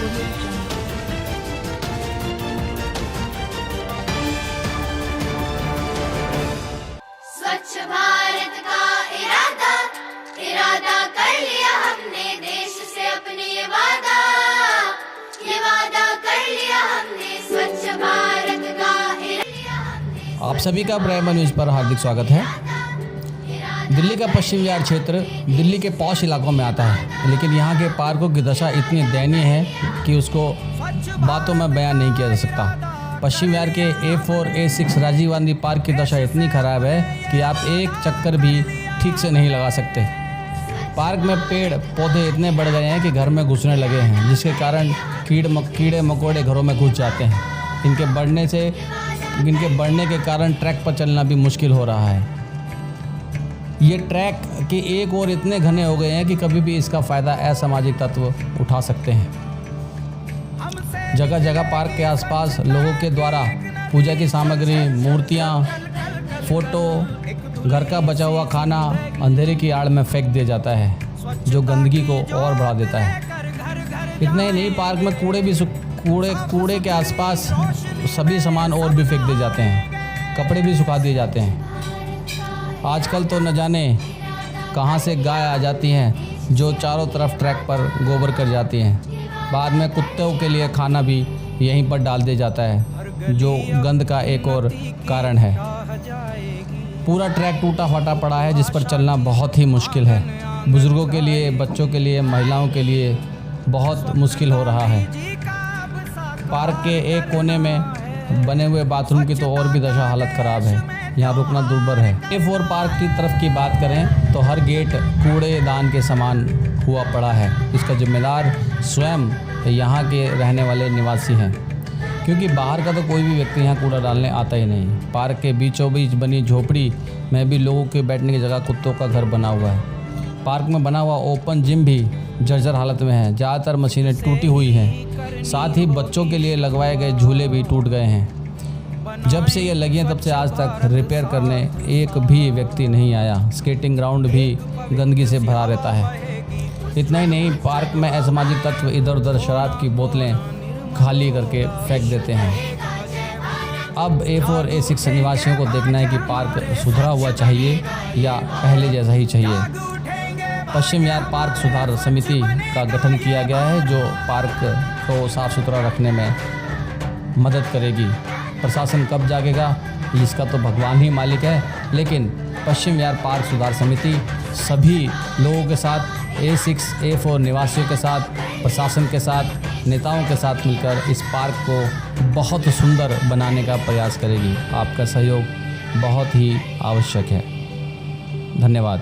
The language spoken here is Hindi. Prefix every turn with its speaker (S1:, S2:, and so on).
S1: स्वच्छ भारत का इरादा इरादा कर लिया हमने, देश से अपने ये वादा कर लिया हमने, स्वच्छ भारत का इरादा।
S2: आप सभी का प्राइम न्यूज़ पर हार्दिक स्वागत है। दिल्ली का पश्चिम विहार क्षेत्र दिल्ली के पॉश इलाकों में आता है, लेकिन यहाँ के पार्कों की दशा इतनी दयनीय है कि उसको बातों में बयान नहीं किया जा सकता। पश्चिम विहार के A4, A6 Rajiv Gandhi park की दशा इतनी ख़राब है कि आप एक चक्कर भी ठीक से नहीं लगा सकते। पार्क में पेड़ पौधे इतने बढ़ गए हैं कि घर में घुसने लगे हैं, जिसके कारण कीड़े मकोड़े घरों में घुस जाते हैं। इनके बढ़ने के कारण ट्रैक पर चलना भी मुश्किल हो रहा है। ये ट्रैक के एक और इतने घने हो गए हैं कि कभी भी इसका फ़ायदा असामाजिक तत्व उठा सकते हैं। जगह जगह पार्क के आसपास लोगों के द्वारा पूजा की सामग्री, मूर्तियाँ, फ़ोटो, घर का बचा हुआ खाना अंधेरे की आड़ में फेंक दिया जाता है, जो गंदगी को और बढ़ा देता है। इतना ही नहीं, पार्क में कूड़े के आसपास सभी सामान और भी फेंक दिए जाते हैं, कपड़े भी सुखा दिए जाते हैं। आजकल तो न जाने कहाँ से गाय आ जाती हैं जो चारों तरफ ट्रैक पर गोबर कर जाती हैं। बाद में कुत्तों के लिए खाना भी यहीं पर डाल दिया जाता है, जो गंद का एक और कारण है। पूरा ट्रैक टूटा फटा पड़ा है, जिस पर चलना बहुत ही मुश्किल है। बुज़ुर्गों के लिए, बच्चों के लिए, महिलाओं के लिए बहुत मुश्किल हो रहा है। पार्क के एक कोने में बने हुए बाथरूम की तो और भी दशा हालत ख़राब है, यहाँ रुकना दुर्भर है। A4 पार्क की तरफ की बात करें तो हर गेट कूड़ेदान के समान हुआ पड़ा है। इसका जिम्मेदार स्वयं यहाँ के रहने वाले निवासी हैं, क्योंकि बाहर का तो कोई भी व्यक्ति यहाँ कूड़ा डालने आता ही नहीं। पार्क के बीचों बीच बनी झोपड़ी में भी लोगों के बैठने की जगह कुत्तों का घर बना हुआ है। पार्क में बना हुआ ओपन जिम भी जर्जर हालत में है, ज़्यादातर मशीनें टूटी हुई हैं। साथ ही बच्चों के लिए लगवाए गए झूले भी टूट गए हैं। जब से ये लगी हैं तब से आज तक रिपेयर करने एक भी व्यक्ति नहीं आया। स्केटिंग ग्राउंड भी गंदगी से भरा रहता है। इतना ही नहीं, पार्क में असामाजिक तत्व इधर उधर शराब की बोतलें खाली करके फेंक देते हैं। अब A4, A6 निवासियों को देखना है कि पार्क सुधरा हुआ चाहिए या पहले जैसा ही चाहिए। पश्चिम विहार पार्क सुधार समिति का गठन किया गया है, जो पार्क को साफ़ सुथरा रखने में मदद करेगी। प्रशासन कब जागेगा इसका तो भगवान ही मालिक है, लेकिन पश्चिम विहार पार्क सुधार समिति सभी लोगों के साथ, A6, A4 निवासियों के साथ, प्रशासन के साथ, नेताओं के साथ मिलकर इस पार्क को बहुत सुंदर बनाने का प्रयास करेगी। आपका सहयोग बहुत ही आवश्यक है। धन्यवाद।